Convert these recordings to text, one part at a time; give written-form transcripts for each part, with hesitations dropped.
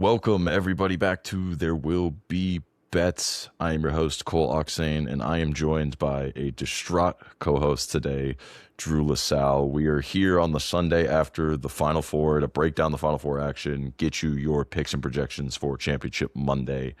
Welcome, everybody, back to There Will Be Bets. I am your host, Cole Oxane, and I am joined by a distraught co-host today, Drew LaSalle. We are here on the Sunday after the Final Four to break down the Final Four action, get you your picks and projections for Championship Monday.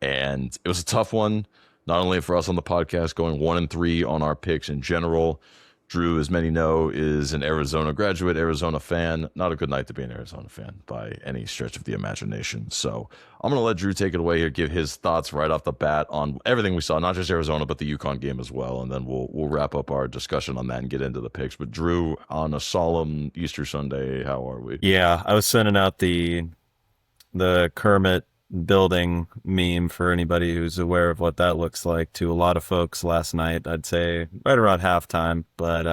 And it was a tough one, not only for us on the podcast, going 1-3 on our picks in general. Drew, as many know, is an Arizona graduate, Arizona fan. Not a good night to be an Arizona fan by any stretch of the imagination. So I'm going to let Drew take it away here, give his thoughts right off the bat on everything we saw, not just Arizona, but the UConn game as well. And then we'll wrap up our discussion on that and get into the picks. But Drew, on a solemn Easter Sunday, how are we? Yeah, I was sending out the Kermit building meme for anybody who's aware of what that looks like to a lot of folks last night. I'd say right around halftime, but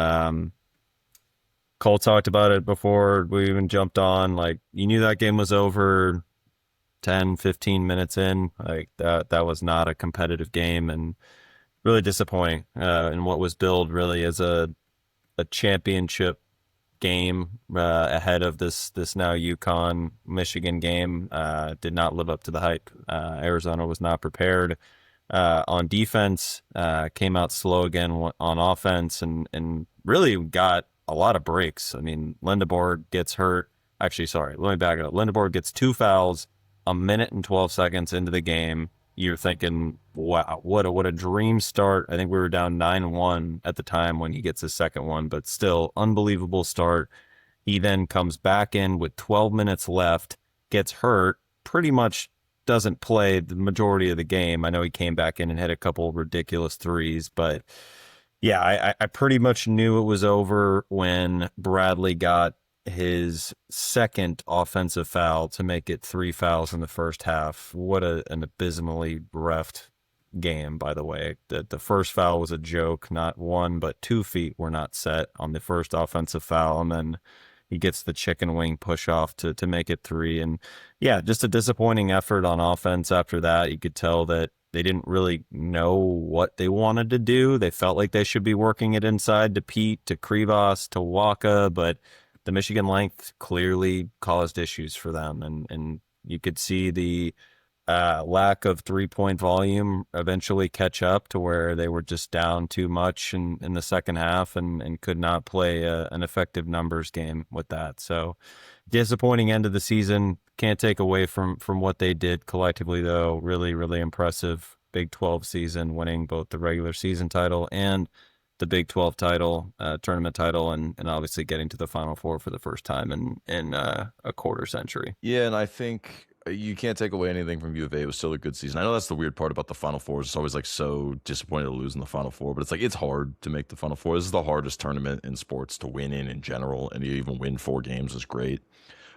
Cole talked about it before we even jumped on. Like, you knew that game was over 10, 15 minutes in. Like, that was not a competitive game, and really disappointing in what was billed really as a championship game ahead of this now UConn Michigan game. Did not live up to the hype. Arizona was not prepared on defense. Came out slow again on offense, and really got a lot of breaks. I mean, Lindeborg gets hurt. Actually, sorry, let me back it up. Lindeborg gets 2 fouls a minute and 12 seconds into the game. You're thinking, wow, what a dream start. I think we were down 9-1 at the time when he gets his second one, but still unbelievable start. He then comes back in with 12 minutes left, gets hurt, pretty much doesn't play the majority of the game. I know he came back in and hit a couple ridiculous threes, but yeah, I pretty much knew it was over when Bradley got his second offensive foul to make it 3 fouls in the first half. What an abysmally reffed game, by the way. The first foul was a joke. Not 1, but 2 feet were not set on the first offensive foul, and then he gets the chicken wing push off to make it 3. And yeah, just a disappointing effort on offense after that. You could tell that they didn't really know what they wanted to do. They felt like they should be working it inside to Pete, to Krivas, to Waka, but the Michigan length clearly caused issues for them, and you could see the lack of 3-point volume eventually catch up to where they were just down too much in the second half and could not play an effective numbers game with that. So disappointing end of the season. Can't take away from what they did collectively, though. Really, really impressive Big 12 season, winning both the regular season title and the Big 12 title, tournament title, and obviously getting to the Final Four for the first time in a quarter century. Yeah, and I think you can't take away anything from U of A. It was still a good season. I know that's the weird part about the Final Fours. It's always like so disappointed to lose in the Final Four, but it's like it's hard to make the Final Four. This is the hardest tournament in sports to win in general, and you even win 4 games is great.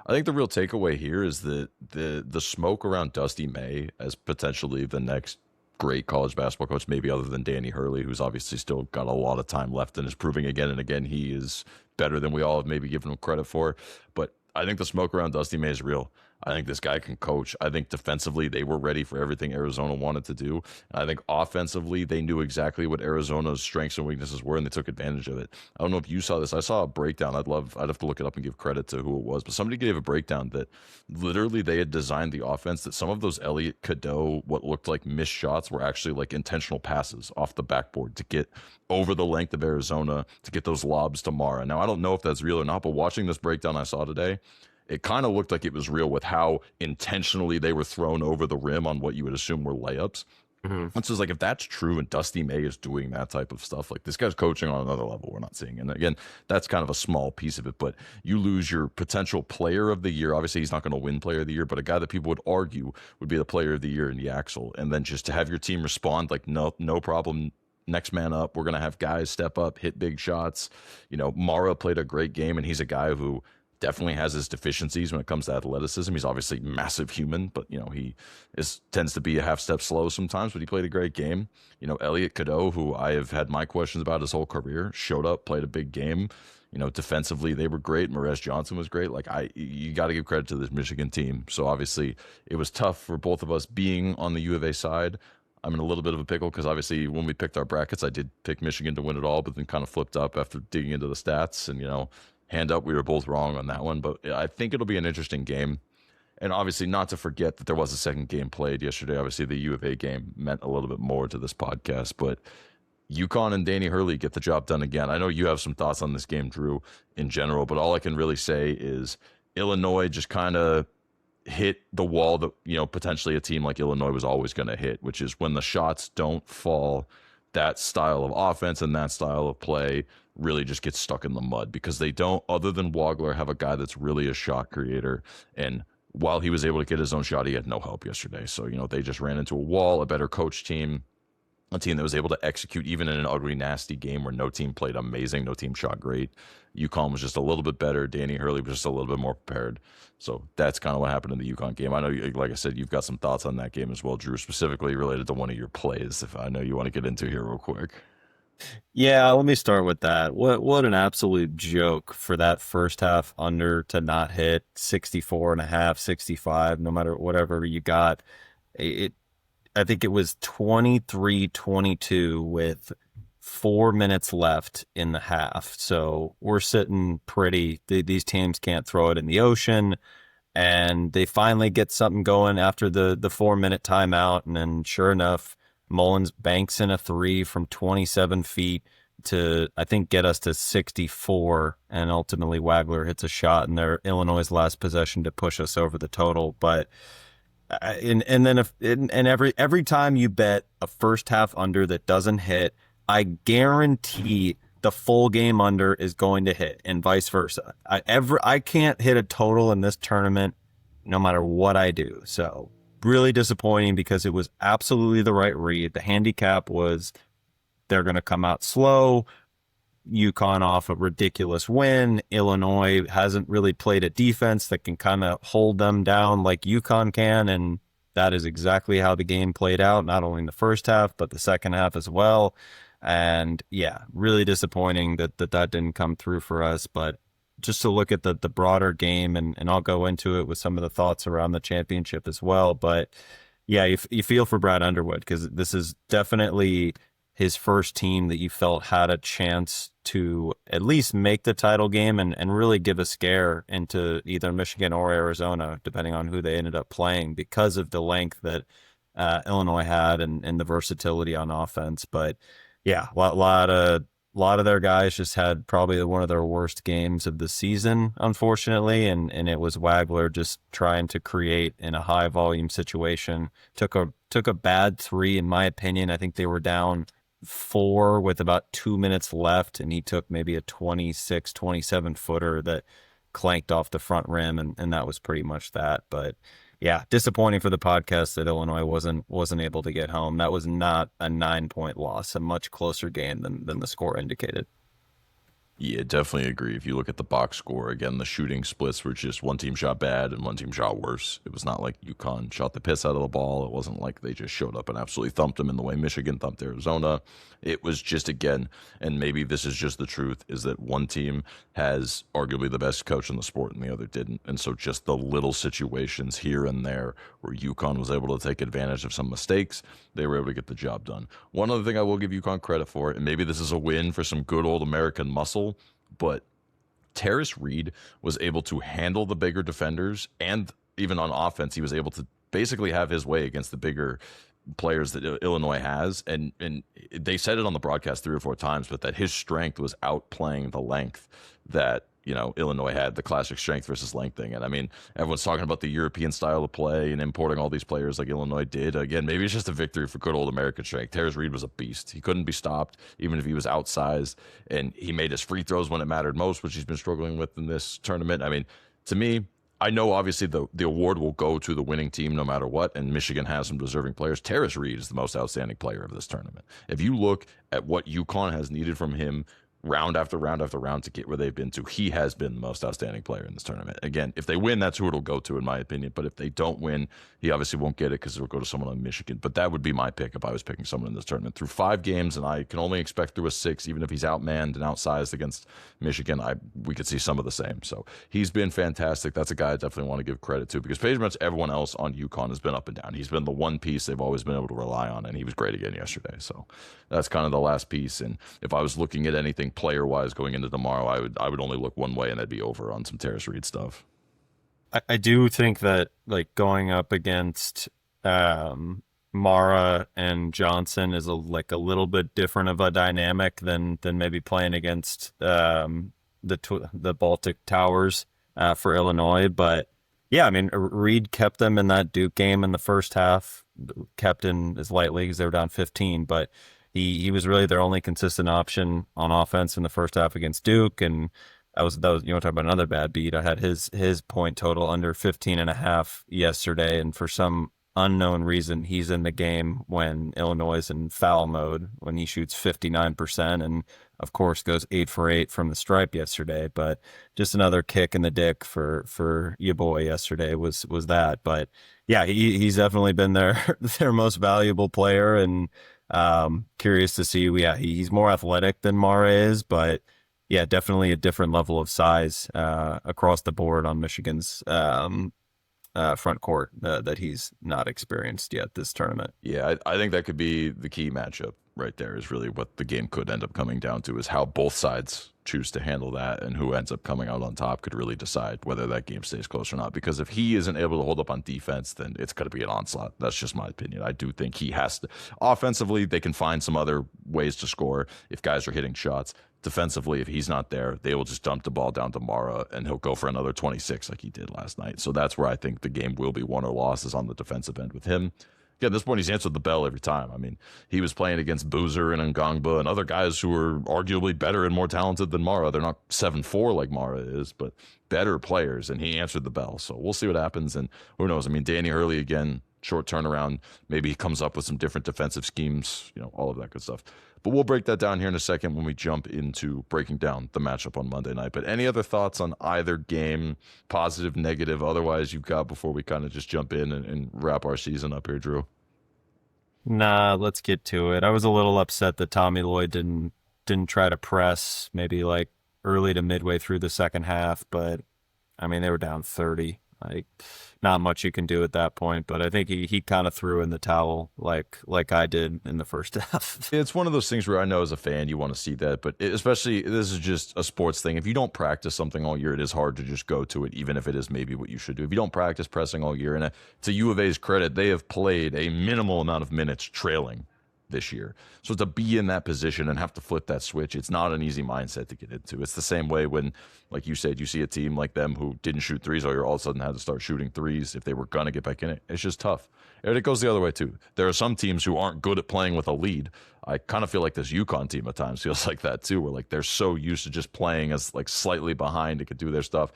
I think the real takeaway here is that the smoke around Dusty May as potentially the next great college basketball coach, maybe other than Danny Hurley, who's obviously still got a lot of time left and is proving again and again he is better than we all have maybe given him credit for. But I think the smoke around Dusty May is real. I think this guy can coach. I think defensively they were ready for everything Arizona wanted to do. And I think offensively they knew exactly what Arizona's strengths and weaknesses were, and they took advantage of it. I don't know if you saw this. I saw a breakdown. I'd have to look it up and give credit to who it was, but somebody gave a breakdown that literally they had designed the offense that some of those Elliot Cadeau, what looked like missed shots, were actually like intentional passes off the backboard to get over the length of Arizona to get those lobs to Mara. Now, I don't know if that's real or not, but watching this breakdown I saw today, it kind of looked like it was real with how intentionally they were thrown over the rim on what you would assume were layups. Mm-hmm. And so it's like, if that's true and Dusty May is doing that type of stuff, like this guy's coaching on another level we're not seeing. And again, that's kind of a small piece of it, but you lose your potential player of the year. Obviously, he's not going to win player of the year, but a guy that people would argue would be the player of the year in the Axel. And then just to have your team respond like, no problem. Next man up. We're going to have guys step up, hit big shots. You know, Mara played a great game, and he's a guy who definitely has his deficiencies when it comes to athleticism. He's obviously massive human, but you know, he tends to be a half step slow sometimes, but he played a great game. You know, Elliot Cadeau, who I have had my questions about his whole career, showed up, played a big game. You know, defensively they were great. Marez Johnson was great. Like you got to give credit to this Michigan team. So obviously it was tough for both of us being on the U of A side. I'm in a little bit of a pickle because obviously when we picked our brackets, I did pick Michigan to win it all, but then kind of flipped up after digging into the stats. And, you know, hand up, we were both wrong on that one. But I think it'll be an interesting game. And obviously, not to forget that there was a second game played yesterday. Obviously, the U of A game meant a little bit more to this podcast, but UConn and Danny Hurley get the job done again. I know you have some thoughts on this game, Drew, in general, but all I can really say is Illinois just kind of hit the wall that, potentially a team like Illinois was always going to hit, which is when the shots don't fall, that style of offense and that style of play really just gets stuck in the mud because they don't, other than Wagler, have a guy that's really a shot creator. And while he was able to get his own shot, he had no help yesterday. So, they just ran into a wall, a better coach team, a team that was able to execute even in an ugly, nasty game where no team played amazing, no team shot great. UConn was just a little bit better. Danny Hurley was just a little bit more prepared. So that's kind of what happened in the UConn game. I know, like I said, you've got some thoughts on that game as well, Drew, specifically related to one of your plays, if I know you want to get into here real quick. Yeah, let me start with that. What an absolute joke for that first half under to not hit 64 and a half, 65, no matter whatever you got. It I think it was 23-22 with 4 minutes left in the half. So we're sitting pretty, these teams can't throw it in the ocean. And they finally get something going after the 4 minute timeout. And then sure enough, Mullins banks in a three from 27 feet to, I think, get us to 64. And ultimately Wagler hits a shot in their Illinois' last possession to push us over the total. But every time you bet a first half under that doesn't hit, I guarantee the full game under is going to hit, and vice versa. I can't hit a total in this tournament no matter what I do. So really disappointing because it was absolutely the right read. The handicap was they're going to come out slow. UConn off a ridiculous win. Illinois hasn't really played a defense that can kind of hold them down like UConn can, and that is exactly how the game played out, not only in the first half, but the second half as well. And yeah, really disappointing that didn't come through for us. But just to look at the broader game, and I'll go into it with some of the thoughts around the championship as well. But yeah, you feel for Brad Underwood because this is definitely his first team that you felt had a chance to at least make the title game and really give a scare into either Michigan or Arizona, depending on who they ended up playing, because of the length that Illinois had and the versatility on offense. But yeah, a lot of their guys just had probably one of their worst games of the season, unfortunately, and it was Wagler just trying to create in a high volume situation. Took a bad three, in my opinion. I think they were down 4 with about 2 minutes left, and he took maybe a 26, 27 footer that clanked off the front rim, and that was pretty much that. But yeah, disappointing for the podcast that Illinois wasn't able to get home. That was not a 9-point loss, a much closer game than the score indicated. Yeah, definitely agree. If you look at the box score, again, the shooting splits were just one team shot bad and one team shot worse. It was not like UConn shot the piss out of the ball. It wasn't like they just showed up and absolutely thumped them in the way Michigan thumped Arizona. It was just, again, and maybe this is just the truth, is that one team has arguably the best coach in the sport and the other didn't. And so just the little situations here and there where UConn was able to take advantage of some mistakes, they were able to get the job done. One other thing I will give UConn credit for, and maybe this is a win for some good old American muscle, but Terrace Reed was able to handle the bigger defenders, and even on offense, he was able to basically have his way against the bigger players that Illinois has. And they said it on the broadcast 3 or 4 times, but that his strength was outplaying the length that, Illinois had, the classic strength versus length thing. And I mean, everyone's talking about the European style of play and importing all these players like Illinois did. Again, maybe it's just a victory for good old American strength. Terrace Reed was a beast. He couldn't be stopped, even if he was outsized. And he made his free throws when it mattered most, which he's been struggling with in this tournament. I mean, to me, I know obviously the award will go to the winning team no matter what, and Michigan has some deserving players. Terrace Reed is the most outstanding player of this tournament. If you look at what UConn has needed from him round after round after round to get where they've been to, he has been the most outstanding player in this tournament. Again, if they win, that's who it'll go to, in my opinion. But if they don't win, he obviously won't get it because it'll go to someone on Michigan. But that would be my pick if I was picking someone in this tournament. Through 5 games, and I can only expect through a 6, even if he's outmanned and outsized against Michigan, we could see some of the same. So he's been fantastic. That's a guy I definitely want to give credit to, because pretty much everyone else on UConn has been up and down. He's been the one piece they've always been able to rely on, and he was great again yesterday. So that's kind of the last piece. And if I was looking at anything player-wise going into tomorrow, I would only look one way, and that'd be over on some Terrace Reed stuff. I do think that like going up against um, Mara and Johnson is like a little bit different of a dynamic than maybe playing against the Baltic Towers for Illinois. But yeah, I mean Reed kept them in that Duke game in the first half, kept in as lightly because they were down 15, but he was really their only consistent option on offense in the first half against Duke. And that was you want to talk about another bad beat. I had his point total under 15.5 yesterday, and for some unknown reason, he's in the game when Illinois is in foul mode when he shoots 59%, and of course goes 8 for 8 from the stripe yesterday. But just another kick in the dick for your boy yesterday was that. But yeah, he's definitely been their most valuable player, and curious to see. Yeah, he's more athletic than Mara is, but yeah, definitely a different level of size across the board on Michigan's front court that he's not experienced yet this tournament. Yeah, I think that could be the key matchup right there. Is really what the game could end up coming down to, is how both sides choose to handle that, and who ends up coming out on top could really decide whether that game stays close or not. Because if he isn't able to hold up on defense, then it's going to be an onslaught. That's just my opinion. I do think he has to. Offensively, they can find some other ways to score if guys are hitting shots. Defensively, if he's not there, they will just dump the ball down to Mara, and he'll go for another 26 like he did last night. So that's where I think the game will be won or lost, is on the defensive end with him. Yeah, at this point, he's answered the bell every time. I mean, he was playing against Boozer and Ngangba and other guys who are arguably better and more talented than Mara. They're not 7'4" like Mara is, but better players, and he answered the bell. So we'll see what happens, and who knows? I mean, Danny Hurley, again, short turnaround. Maybe he comes up with some different defensive schemes, all of that good stuff. But we'll break that down here in a second when we jump into breaking down the matchup on Monday night. But any other thoughts on either game, positive, negative, otherwise you've got, before we kind of just jump in and wrap our season up here, Drew? Nah, let's get to it. I was a little upset that Tommy Lloyd didn't try to press maybe like early to midway through the second half, but I mean they were down 30. Like not much you can do at that point, but I think he kind of threw in the towel like I did in the first half. It's one of those things where I know as a fan you want to see that, but especially this is just a sports thing. If you don't practice something all year, it is hard to just go to it, even if it is maybe what you should do. If you don't practice pressing all year, and to U of A's credit, they have played a minimal amount of minutes trailing this year. So to be in that position and have to flip that switch, it's not an easy mindset to get into. It's the same way when, like you said, you see a team like them who didn't shoot threes all year, all of a sudden had to start shooting threes if they were going to get back in it. It's just tough. And it goes the other way too. There are some teams who aren't good at playing with a lead. I kind of feel like this UConn team at times feels like that too, where like they're so used to just playing as like slightly behind to could do their stuff.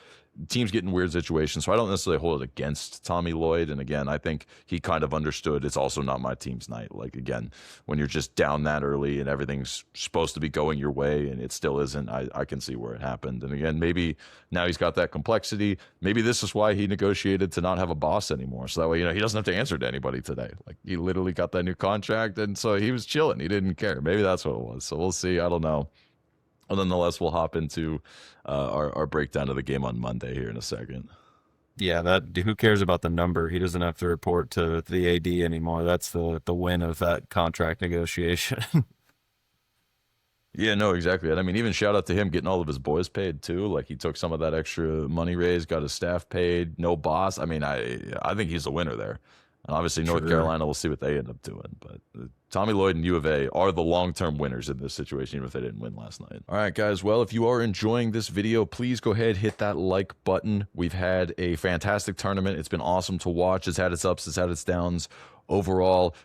Teams get in weird situations, so I don't necessarily hold it against Tommy Lloyd. And again, I think he kind of understood it's also not my team's night. Like again, when you're just down that early and everything's supposed to be going your way and it still isn't, I can see where it happened. And again, maybe now he's got that complexity. Maybe this is why he negotiated to not have a boss anymore, so that way he doesn't have to answer to anybody today. Like he literally got that new contract, and so he was chilling. He didn't care. Maybe that's what it was. So we'll see. I don't know. Well, nonetheless, we'll hop into our breakdown of the game on Monday here in a second. Yeah, that who cares about the number? He doesn't have to report to the AD anymore. That's the win of that contract negotiation. Yeah, no, exactly. And I mean, even shout out to him getting all of his boys paid too. Like he took some of that extra money raised, got his staff paid, no boss. I mean, I think he's a winner there. And obviously, North Sure. Carolina, we'll see what they end up doing. But Tommy Lloyd and U of A are the long-term winners in this situation, even if they didn't win last night. All right, guys. Well, if you are enjoying this video, please go ahead, hit that like button. We've had a fantastic tournament. It's been awesome to watch. It's had its ups, it's had its downs. Overall,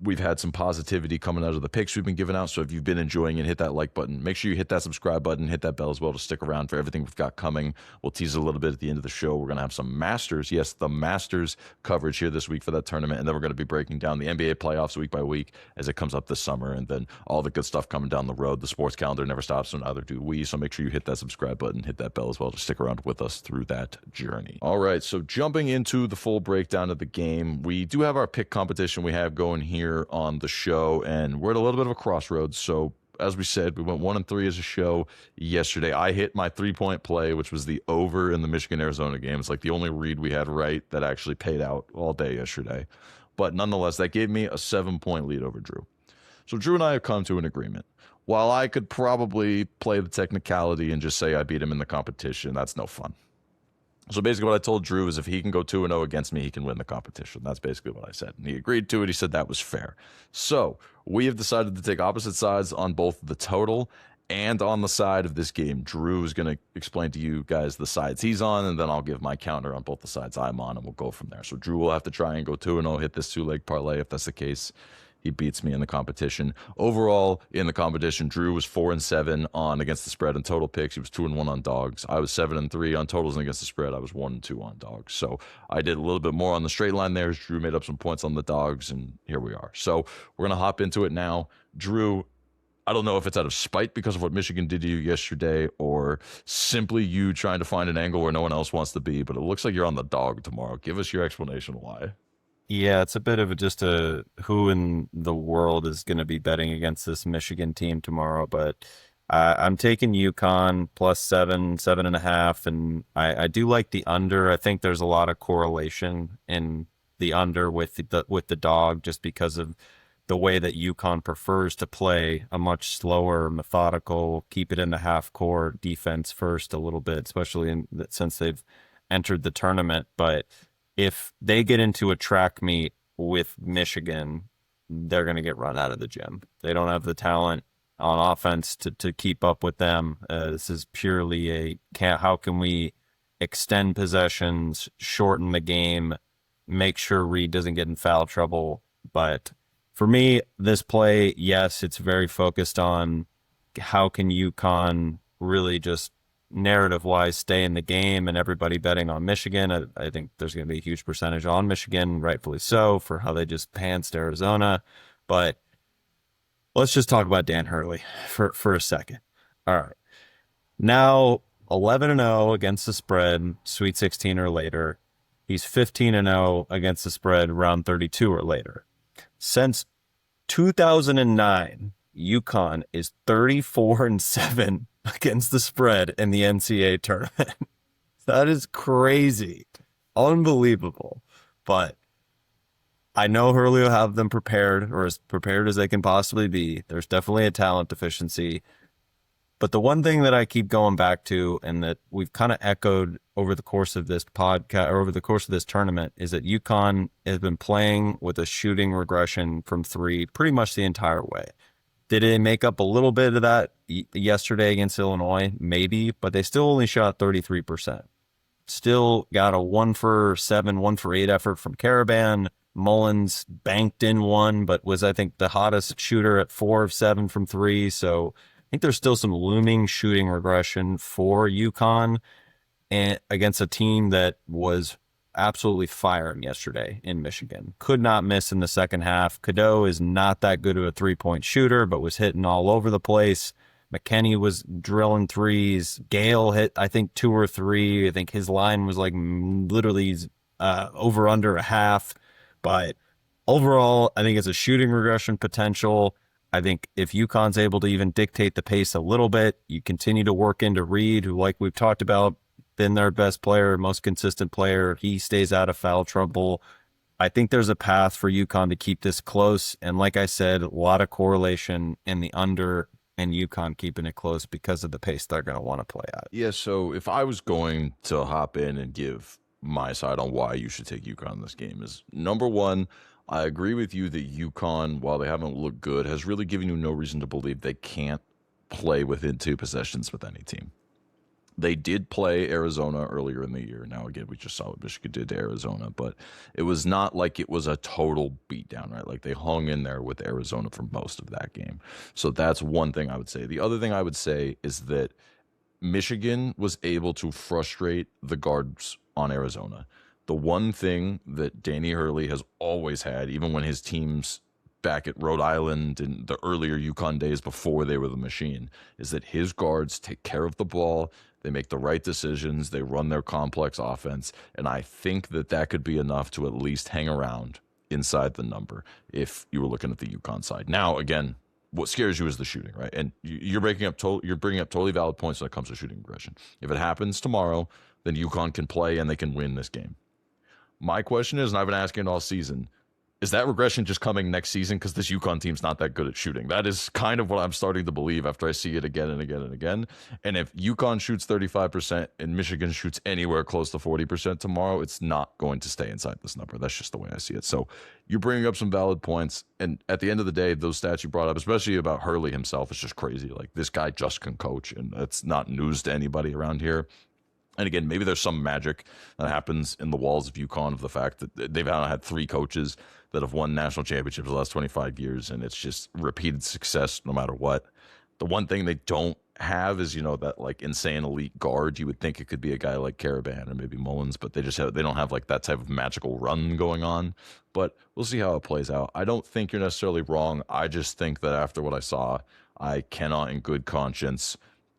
we've had some positivity coming out of the picks we've been giving out. So if you've been enjoying it, hit that like button. Make sure you hit that subscribe button, hit that bell as well to stick around for everything we've got coming. We'll tease a little bit at the end of the show. We're going to have some Masters. Yes, the Masters coverage here this week for that tournament. And then we're going to be breaking down the NBA playoffs week by week as it comes up this summer. And then all the good stuff coming down the road. The sports calendar never stops, and neither do we. So make sure you hit that subscribe button, hit that bell as well to stick around with us through that journey. All right, so jumping into the full breakdown of the game, we do have our pick competition we have going here on the show, and we're at a little bit of a crossroads. So as we said, we went 1-3 as a show yesterday. I hit my 3-point play, which was the over in the Michigan Arizona game. It's like the only read we had right that actually paid out all day yesterday. But nonetheless, that gave me a 7-point lead over Drew. So Drew and I have come to an agreement. While I could probably play the technicality and just say I beat him in the competition, that's no fun. So basically, what I told Drew is if he can go 2-0 against me, he can win the competition. That's basically what I said. And he agreed to it. He said that was fair. So we have decided to take opposite sides on both the total and on the side of this game. Drew is going to explain to you guys the sides he's on, and then I'll give my counter on both the sides I'm on, and we'll go from there. So Drew will have to try and go 2-0, hit this two-leg parlay. If that's the case, he beats me in the competition. Overall, in the competition, Drew was 4-7 on against the spread and total picks. He was 2-1 on dogs. I was 7-3 on totals and against the spread. I was 1-2 on dogs. So I did a little bit more on the straight line there. Drew made up some points on the dogs, and here we are. So we're gonna hop into it now. Drew, I don't know if it's out of spite because of what Michigan did to you yesterday or simply you trying to find an angle where no one else wants to be, but it looks like you're on the dog tomorrow. Give us your explanation why. Yeah, it's a bit of just a who in the world is going to be betting against this Michigan team tomorrow, but I'm taking UConn plus 7.5, and I do like the under. I think there's a lot of correlation in the under with the dog just because of the way that UConn prefers to play a much slower, methodical, keep it in the half court defense first a little bit, especially since they've entered the tournament. But if they get into a track meet with Michigan, they're going to get run out of the gym. They don't have the talent on offense to keep up with them. This is purely how can we extend possessions, shorten the game, make sure Reed doesn't get in foul trouble. But for me, this play, yes, it's very focused on how can UConn really just narrative-wise stay in the game, and everybody betting on Michigan. I think there's going to be a huge percentage on Michigan, rightfully so, for how they just pantsed Arizona. But let's just talk about Dan Hurley for a second. All right. Now, 11-0 against the spread, Sweet 16 or later. He's 15-0 against the spread, round 32 or later. Since 2009, UConn is 34-7 against the spread in the NCAA tournament. That is crazy. Unbelievable. But I know Hurley will have them prepared, or as prepared as they can possibly be. There's definitely a talent deficiency. But the one thing that I keep going back to, and that we've kind of echoed over the course of this podcast, or over the course of this tournament, is that UConn has been playing with a shooting regression from three pretty much the entire way. Did it make up a little bit of that yesterday against Illinois? Maybe, but they still only shot 33%. Still got a 1 for 7, 1 for 8 effort from Caravan. Mullins banked in one, but was, I think, the hottest shooter at 4 of 7 from 3. So I think there's still some looming shooting regression for UConn and against a team that was absolutely firing yesterday in Michigan. Could not miss in the second half. Cadeau is not that good of a three-point shooter, but was hitting all over the place. McKinney was drilling threes. Gale hit, I think, 2 or 3. I think his line was like literally over under a half. But overall, I think it's a shooting regression potential. I think if UConn's able to even dictate the pace a little bit, you continue to work into Reed, who, like we've talked about, been their best player, most consistent player. He stays out of foul trouble. I think there's a path for UConn to keep this close. And like I said, a lot of correlation in the under and UConn keeping it close because of the pace they're going to want to play at. Yeah, so if I was going to hop in and give my side on why you should take UConn in this game is, number one, I agree with you that UConn, while they haven't looked good, has really given you no reason to believe they can't play within 2 possessions with any team. They did play Arizona earlier in the year. Now, again, we just saw what Michigan did to Arizona, but it was not like it was a total beatdown, right? Like they hung in there with Arizona for most of that game. So that's one thing I would say. The other thing I would say is that Michigan was able to frustrate the guards on Arizona. The one thing that Danny Hurley has always had, even when his teams back at Rhode Island in the earlier UConn days before they were the machine, is that his guards take care of the ball. They make the right decisions. They run their complex offense. And I think that that could be enough to at least hang around inside the number if you were looking at the UConn side. Now, again, what scares you is the shooting, right? And you're bringing up totally valid points when it comes to shooting regression. If it happens tomorrow, then UConn can play and they can win this game. My question is, and I've been asking it all season, Is that regression just coming next season? Because this UConn team's not that good at shooting. That is kind of what I'm starting to believe after I see it again and again and again. And if UConn shoots 35% and Michigan shoots anywhere close to 40% tomorrow, it's not going to stay inside this number. That's just the way I see it. So you're bringing up some valid points. And at the end of the day, those stats you brought up, especially about Hurley himself, is just crazy. Like, this guy just can coach, and it's not news to anybody around here. And again, maybe there's some magic that happens in the walls of UConn of the fact that they've now had 3 coaches that have won national championships the last 25 years, and it's just repeated success no matter what. The one thing they don't have is, that like insane elite guard. You would think it could be a guy like Caravan or maybe Mullins, but they don't have like that type of magical run going on. But we'll see how it plays out. I don't think you're necessarily wrong. I just think that after what I saw, I cannot in good conscience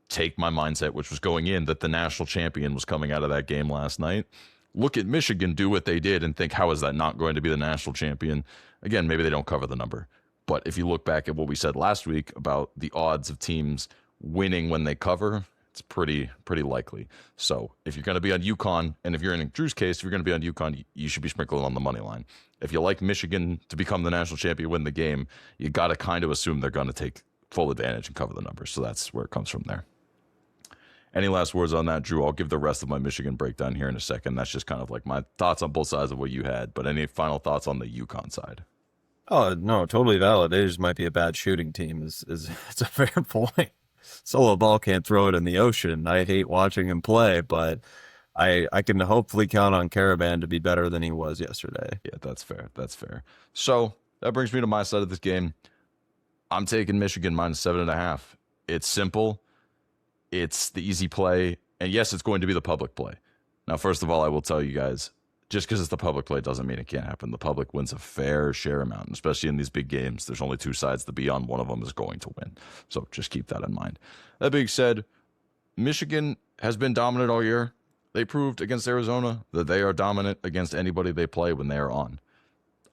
take my mindset, which was going in, that the national champion was coming out of that game last night. Look at Michigan do what they did and think, how is that not going to be the national champion? Again, maybe they don't cover the number. But if you look back at what we said last week about the odds of teams winning when they cover, it's pretty likely. So if you're going to be on UConn, and if you're in Drew's case, if you're going to be on UConn, you should be sprinkling on the money line. If you like Michigan to become the national champion, win the game, you got to kind of assume they're going to take full advantage and cover the numbers. So that's where it comes from there. Any last words on that, Drew? I'll give the rest of my Michigan breakdown here in a second. That's just kind of like my thoughts on both sides of what you had. But any final thoughts on the UConn side? Oh, no, totally valid. They just might be a bad shooting team. It's a fair point. Solo ball can't throw it in the ocean. I hate watching him play, but I can hopefully count on Caravan to be better than he was yesterday. Yeah, that's fair. That's fair. So that brings me to my side of this game. I'm taking Michigan minus 7.5. It's simple. It's the easy play. And yes, it's going to be the public play. Now, first of all, I will tell you guys, just because it's the public play doesn't mean it can't happen. The public wins a fair share amount, especially in these big games. There's only 2 sides to be on. One of them is going to win. So just keep that in mind. That being said, Michigan has been dominant all year. They proved against Arizona that they are dominant against anybody they play when they are on.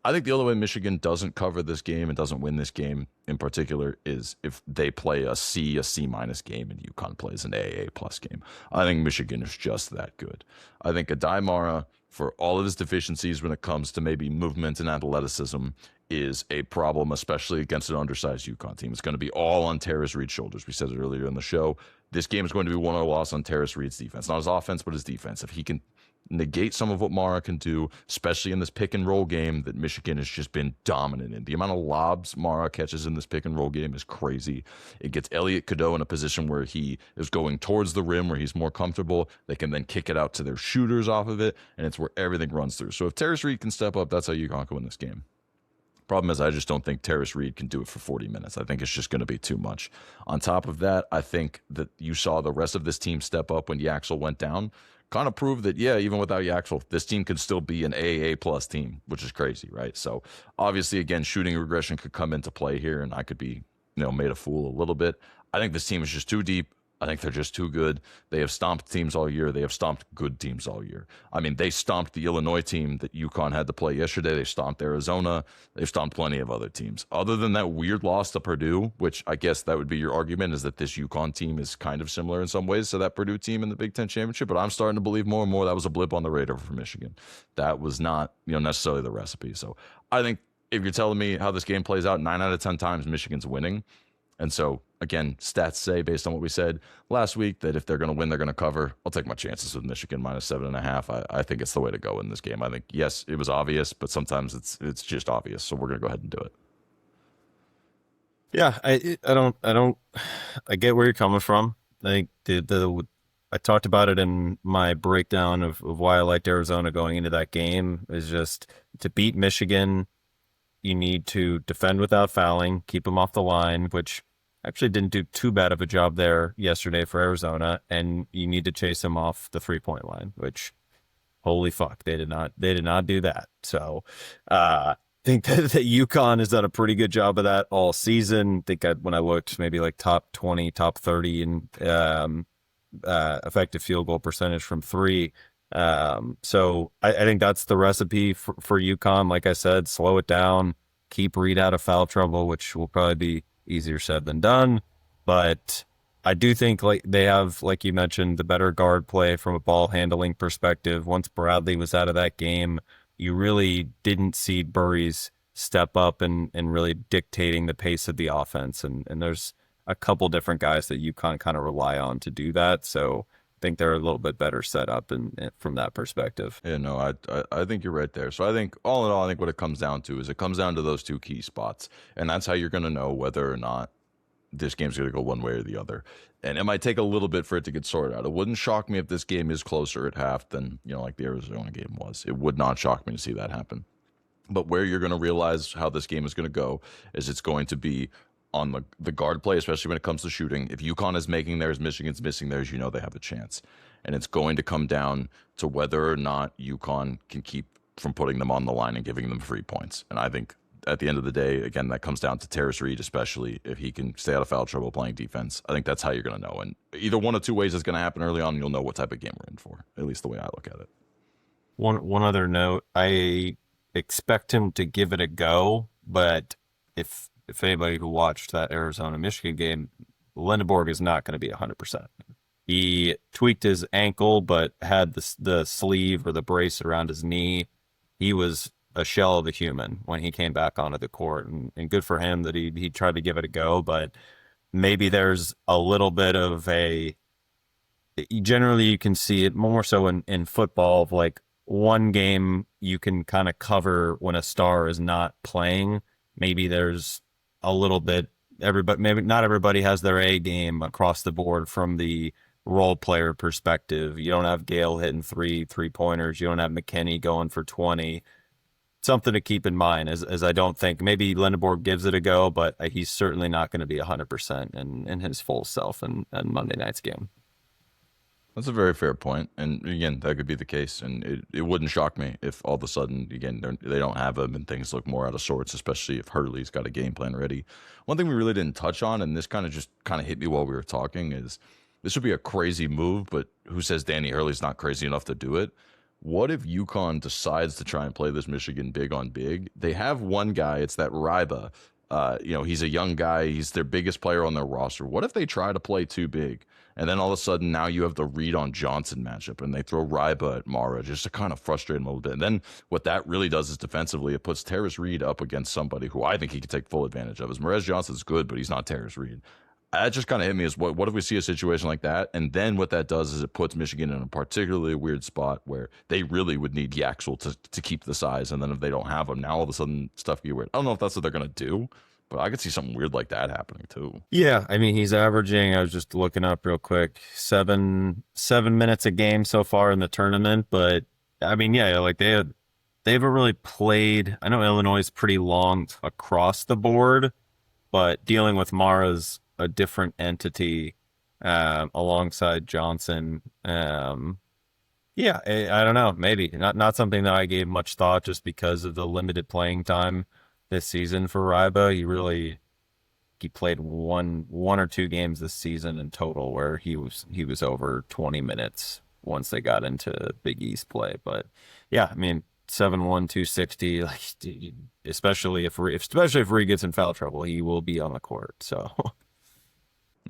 I think the only way Michigan doesn't cover this game and doesn't win this game in particular is if they play a C minus game and UConn plays an AA plus game. I think Michigan is just that good. I think Adai Mara, for all of his deficiencies when it comes to maybe movement and athleticism, is a problem, especially against an undersized UConn team. It's going to be all on Terrace Reed's shoulders. We said it earlier in the show. This game is going to be won or lost on Terrace Reed's defense. Not his offense, but his defense. If he can negate some of what Mara can do, especially in this pick and roll game that Michigan has just been dominant in. The amount of lobs Mara catches in this pick and roll game is crazy. It gets Elliot Cadeau in a position where he is going towards the rim, where he's more comfortable. They can then kick it out to their shooters off of it, and it's where everything runs through. So if Terrace Reed can step up, that's how UConn can win this game. Problem is, I just don't think Terrace Reed can do it for 40 minutes. I think it's just going to be too much. On top of that, I think that you saw the rest of this team step up when Yaxel went down. Kind of proved that, yeah, even without Yaxel, this team could still be an AA plus team, which is crazy, right? So obviously, again, shooting regression could come into play here, and I could be, made a fool a little bit. I think this team is just too deep. I think they're just too good. They have stomped teams all year. They have stomped good teams all year. I mean, they stomped the Illinois team that UConn had to play yesterday. They stomped Arizona. They've stomped plenty of other teams. Other than that weird loss to Purdue, which I guess that would be your argument, is that this UConn team is kind of similar in some ways to that Purdue team in the Big Ten Championship. But I'm starting to believe more and more that was a blip on the radar for Michigan. That was not, necessarily the recipe. So I think if you're telling me how this game plays out, 9 out of 10 times Michigan's winning. And so, again, stats say, based on what we said last week, that if they're going to win, they're going to cover. I'll take my chances with Michigan minus 7.5. I think it's the way to go in this game. I think, yes, it was obvious, but sometimes it's just obvious. So we're going to go ahead and do it. Yeah, I get where you're coming from. I think I talked about it in my breakdown of why I liked Arizona going into that game, is just to beat Michigan. You need to defend without fouling, keep them off the line, which actually didn't do too bad of a job there yesterday for Arizona. And you need to chase them off the 3-point line, which, holy fuck, they did not do that. So I think that UConn has done a pretty good job of that all season. I think when I looked, maybe like top 20, top 30 in effective field goal percentage from 3. So I think that's the recipe for UConn. Like I said, slow it down, keep Reed out of foul trouble, which will probably be easier said than done. But I do think they have, like you mentioned, the better guard play from a ball handling perspective. Once Bradley was out of that game, you really didn't see Burry's step up and really dictating the pace of the offense. And there's a couple different guys that UConn kind of rely on to do that. So I think they're a little bit better set up from that perspective. Yeah, no, I think you're right there. So I think all in all, I think what it comes down to is it comes down to those two key spots, and that's how you're going to know whether or not this game's going to go one way or the other. And it might take a little bit for it to get sorted out. It wouldn't shock me if this game is closer at half than, like the Arizona game was. It would not shock me to see that happen. But where you're going to realize how this game is going to go is it's going to be on the guard play, especially when it comes to shooting. If UConn is making theirs, Michigan's missing theirs, they have a chance. And it's going to come down to whether or not UConn can keep from putting them on the line and giving them free points. And I think at the end of the day, again, that comes down to Terrace Reed, especially if he can stay out of foul trouble playing defense. I think that's how you're going to know. And either one of two ways is going to happen early on, and you'll know what type of game we're in for, at least the way I look at it. One other note, I expect him to give it a go, but if anybody who watched that Arizona-Michigan game, Lindeborg is not going to be 100%. He tweaked his ankle, but had the sleeve or the brace around his knee. He was a shell of a human when he came back onto the court, and good for him that he tried to give it a go. But maybe there's a little bit of generally you can see it more so in football of like one game you can kind of cover when a star is not playing. Maybe there's a little bit, maybe not everybody has their A game across the board from the role player perspective. You don't have Gale hitting three-pointers. You don't have McKinney going for 20. Something to keep in mind as I don't think maybe Lindeborg gives it a go, but he's certainly not going to be 100% in his full self in Monday night's game. That's a very fair point. And again, that could be the case. And it wouldn't shock me if all of a sudden, again, they don't have him and things look more out of sorts, especially if Hurley's got a game plan ready. One thing we really didn't touch on, and this kind of hit me while we were talking, is this would be a crazy move, but who says Danny Hurley's not crazy enough to do it? What if UConn decides to try and play this Michigan big on big? They have one guy, it's that Ryba. He's a young guy. He's their biggest player on their roster. What if they try to play too big? And then all of a sudden, now you have the Reed on Johnson matchup, and they throw Ryba at Mara just to kind of frustrate him a little bit. And then what that really does is defensively, it puts Terrace Reed up against somebody who I think he could take full advantage of. As Merez Johnson's good, but he's not Terrace Reed. That just kind of hit me as what if we see a situation like that? And then what that does is it puts Michigan in a particularly weird spot where they really would need Yaxel to keep the size. And then if they don't have him, now all of a sudden stuff get weird. I don't know if that's what they're going to do, but I could see something weird like that happening too. Yeah, I mean, he's averaging, I was just looking up real quick, seven minutes a game so far in the tournament. But I mean, yeah, like they haven't really played. I know Illinois is pretty long across the board, but dealing with Mara's a different entity alongside Johnson. Yeah, I don't know, maybe not something that I gave much thought just because of the limited playing time this season for Ryba. He played one or two games this season in total where he was over 20 minutes once they got into Big East play. But yeah, I mean, 7'1", 260, like especially if Reed gets in foul trouble, he will be on the court. So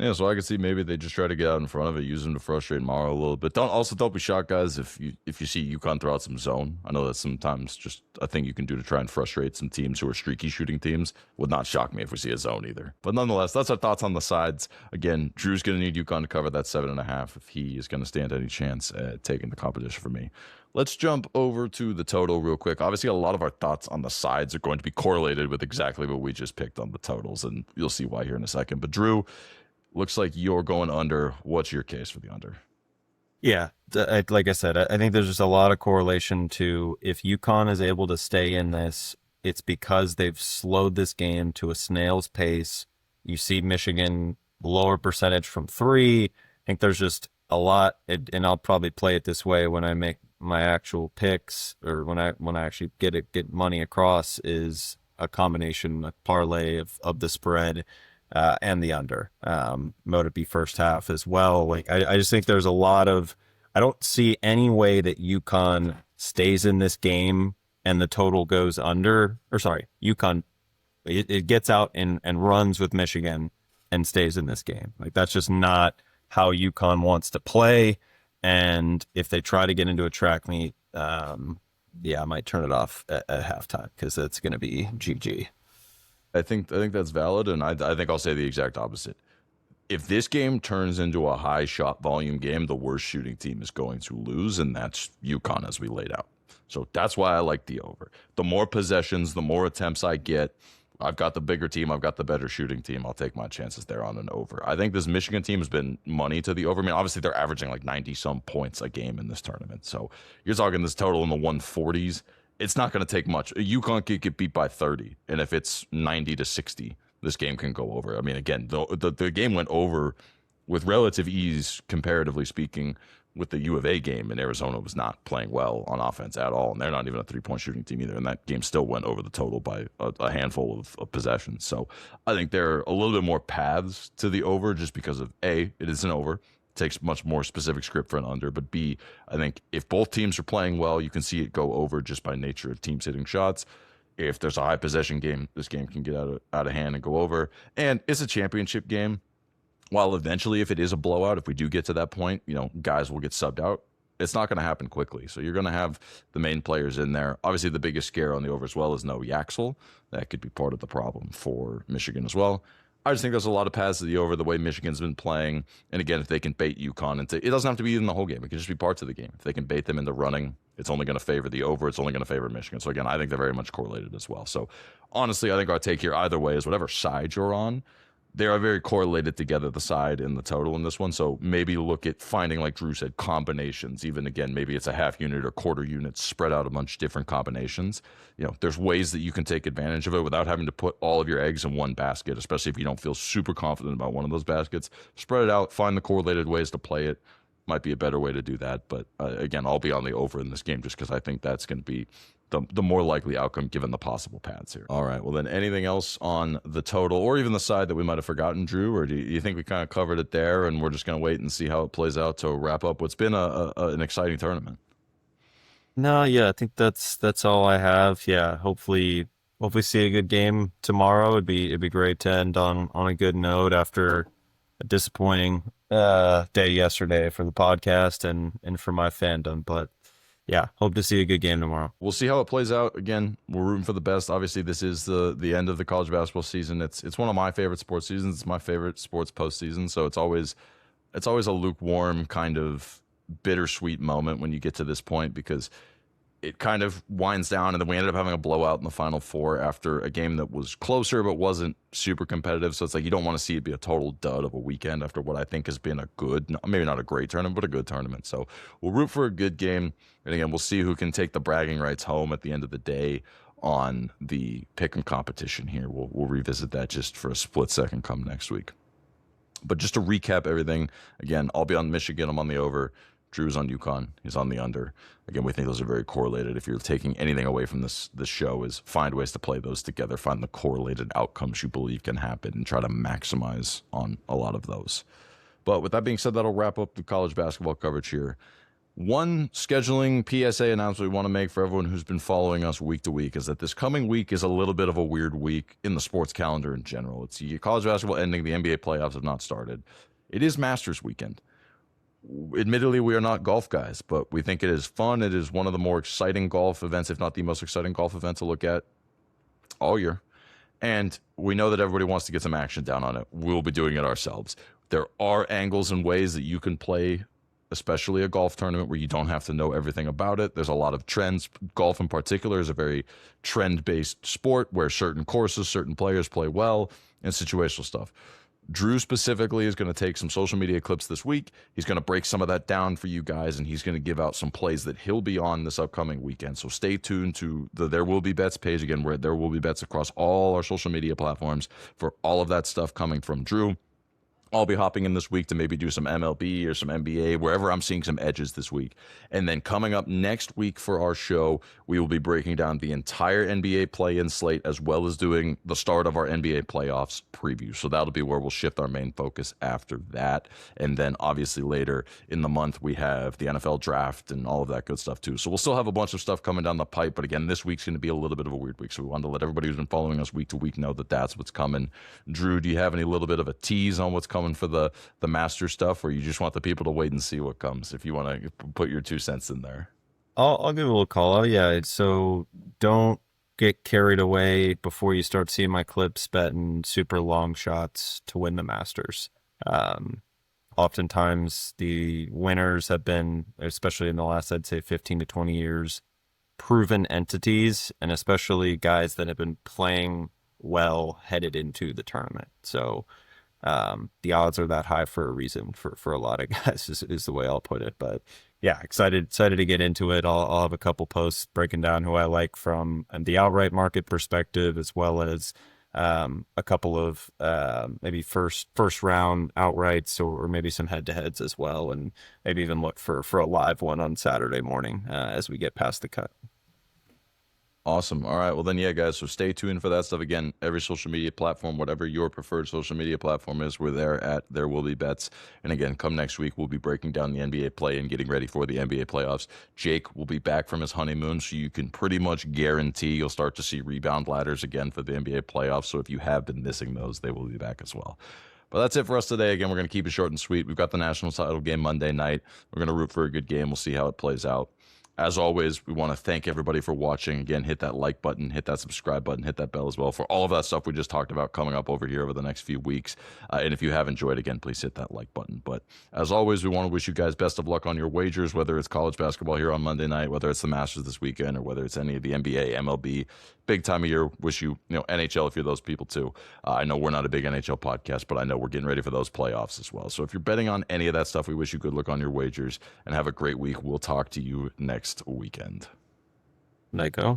yeah, so I could see maybe they just try to get out in front of it, use him to frustrate Morrow a little bit. Don't be shocked, guys, if you see UConn throw out some zone. I know that's sometimes just a thing you can do to try and frustrate some teams who are streaky shooting teams. Would not shock me if we see a zone either. But nonetheless, that's our thoughts on the sides. Again, Drew's going to need UConn to cover that 7.5 if he is going to stand any chance at taking the competition for me. Let's jump over to the total real quick. Obviously, a lot of our thoughts on the sides are going to be correlated with exactly what we just picked on the totals, and you'll see why here in a second. But Drew, looks like you're going under. What's your case for the under? Yeah, like I said, I think there's just a lot of correlation to if UConn is able to stay in this, it's because they've slowed this game to a snail's pace. You see Michigan lower percentage from three. I think there's just a lot, and I'll probably play it this way when I make my actual picks or when I actually get money across, is a combination, a parlay of the spread and the under. Mote be first half as well. Like I just think there's a lot of, I don't see any way that UConn stays in this game and the total goes under, or sorry, UConn, it gets out and runs with Michigan and stays in this game. Like that's just not how UConn wants to play. And if they try to get into a track meet, yeah, I might turn it off at halftime because it's going to be GG. I think that's valid, and I think I'll say the exact opposite. If this game turns into a high shot volume game, the worst shooting team is going to lose, and that's UConn as we laid out. So that's why I like the over. The more possessions, the more attempts I get. I've got the bigger team. I've got the better shooting team. I'll take my chances there on an over. I think this Michigan team has been money to the over. I mean, obviously they're averaging like 90 some points a game in this tournament. So you're talking this total in the 140s. It's not going to take much. UConn could get beat by 30, and if it's 90-60, this game can go over. I mean, again, the game went over with relative ease, comparatively speaking, with the U of A game, and Arizona was not playing well on offense at all, and they're not even a three-point shooting team either, and that game still went over the total by a handful of possessions. So I think there are a little bit more paths to the over just because of A, it is an over. It takes much more specific script for an under, but B, I think if both teams are playing well, you can see it go over just by nature of teams hitting shots. If there's a high possession game, this game can get out of hand and go over. And it's a championship game. While eventually, if it is a blowout, if we do get to that point, guys will get subbed out. It's not going to happen quickly. So you're going to have the main players in there. Obviously, the biggest scare on the over as well is no Yaxel. That could be part of the problem for Michigan as well. I just think there's a lot of paths to the over the way Michigan's been playing. And again, if they can bait UConn, it doesn't have to be in the whole game. It can just be parts of the game. If they can bait them into running, it's only going to favor the over. It's only going to favor Michigan. So again, I think they're very much correlated as well. So honestly, I think our take here either way is whatever side you're on, they are very correlated together, the side and the total in this one. So maybe look at finding, like Drew said, combinations. Even again, maybe it's a half unit or quarter unit spread out a bunch of different combinations. There's ways that you can take advantage of it without having to put all of your eggs in one basket, especially if you don't feel super confident about one of those baskets. Spread it out, find the correlated ways to play it. Might be a better way to do that. But again, I'll be on the over in this game just because I think that's going to be the more likely outcome given the possible paths here. All right. Well, then anything else on the total or even the side that we might have forgotten, Drew? Or do you think we kind of covered it there and we're just going to wait and see how it plays out to wrap up what's been an exciting tournament? No, yeah, I think that's all I have. Yeah, hopefully see a good game tomorrow. It'd be great to end on a good note after a disappointing day yesterday for the podcast and for my fandom. But yeah, hope to see a good game tomorrow. We'll see how it plays out. Again, we're rooting for the best. Obviously, this is the end of the college basketball season. It's one of my favorite sports seasons. It's my favorite sports postseason. So it's always a lukewarm kind of bittersweet moment when you get to this point because it kind of winds down, and then we ended up having a blowout in the Final Four after a game that was closer but wasn't super competitive. So it's like you don't want to see it be a total dud of a weekend after what I think has been a good, maybe not a great tournament, but a good tournament. So we'll root for a good game, and again, we'll see who can take the bragging rights home at the end of the day on the pick 'em competition here. We'll revisit that just for a split second come next week. But just to recap everything, again, I'll be on Michigan. I'm on the over. Drew's on UConn. He's on the under. Again, we think those are very correlated. If you're taking anything away from this show, is find ways to play those together, find the correlated outcomes you believe can happen, and try to maximize on a lot of those. But with that being said, that'll wrap up the college basketball coverage here. One scheduling PSA announcement we want to make for everyone who's been following us week to week is that this coming week is a little bit of a weird week in the sports calendar in general. It's college basketball ending. The NBA playoffs have not started. It is Masters weekend. Admittedly, we are not golf guys, but we think it is fun. It is one of the more exciting golf events, if not the most exciting golf event to look at all year. And we know that everybody wants to get some action down on it. We'll be doing it ourselves. There are angles and ways that you can play, especially a golf tournament, where you don't have to know everything about it. There's a lot of trends. Golf in particular is a very trend-based sport where certain courses, certain players play well, and situational stuff. Drew specifically is going to take some social media clips this week. He's going to break some of that down for you guys, and he's going to give out some plays that he'll be on this upcoming weekend. So stay tuned to the There Will Be Bets page, again, where there will be bets across all our social media platforms for all of that stuff coming from Drew. I'll be hopping in this week to maybe do some MLB or some NBA, wherever I'm seeing some edges this week. And then coming up next week for our show, we will be breaking down the entire NBA play-in slate as well as doing the start of our NBA playoffs preview. So that'll be where we'll shift our main focus after that. And then obviously later in the month, we have the NFL draft and all of that good stuff too. So we'll still have a bunch of stuff coming down the pipe. But again, this week's going to be a little bit of a weird week. So we wanted to let everybody who's been following us week to week know that that's what's coming. Drew, do you have any little bit of a tease on what's coming for the master stuff, or you just want the people to wait and see what comes if you want to put your 2 cents in there? I'll give it a little call out. Yeah, so don't get carried away before you start seeing my clips betting super long shots to win the Masters. Um, Oftentimes the winners have been, especially in the last, I'd say 15 to 20 years, proven entities, and especially guys that have been playing well headed into the tournament. So the odds are that high for a reason for a lot of guys is the way I'll put it. But yeah, excited to get into it. I'll have a couple posts breaking down who I like from the outright market perspective, as well as a couple of maybe first round outrights, or maybe some head to heads as well, and maybe even look for a live one on Saturday morning as we get past the cut. Awesome. All right. Well, then, yeah, guys. So stay tuned for that stuff. Again, every social media platform, whatever your preferred social media platform is, we're there at There Will Be Bets. And again, come next week, we'll be breaking down the NBA play and getting ready for the NBA playoffs. Jake will be back from his honeymoon, so you can pretty much guarantee you'll start to see rebound ladders again for the NBA playoffs. So if you have been missing those, they will be back as well. But that's it for us today. Again, we're going to keep it short and sweet. We've got the national title game Monday night. We're going to root for a good game. We'll see how it plays out. As always, we want to thank everybody for watching. Again, hit that like button, hit that subscribe button, hit that bell as well for all of that stuff we just talked about coming up over here over the next few weeks. And if you have enjoyed, again, please hit that like button. But as always, we want to wish you guys best of luck on your wagers, whether it's college basketball here on Monday night, whether it's the Masters this weekend, or whether it's any of the NBA, MLB. Big time of year. Wish you, NHL if you're those people too. I know we're not a big NHL podcast, but I know we're getting ready for those playoffs as well. So if you're betting on any of that stuff, we wish you good luck on your wagers and have a great week. We'll talk to you next weekend. Nico.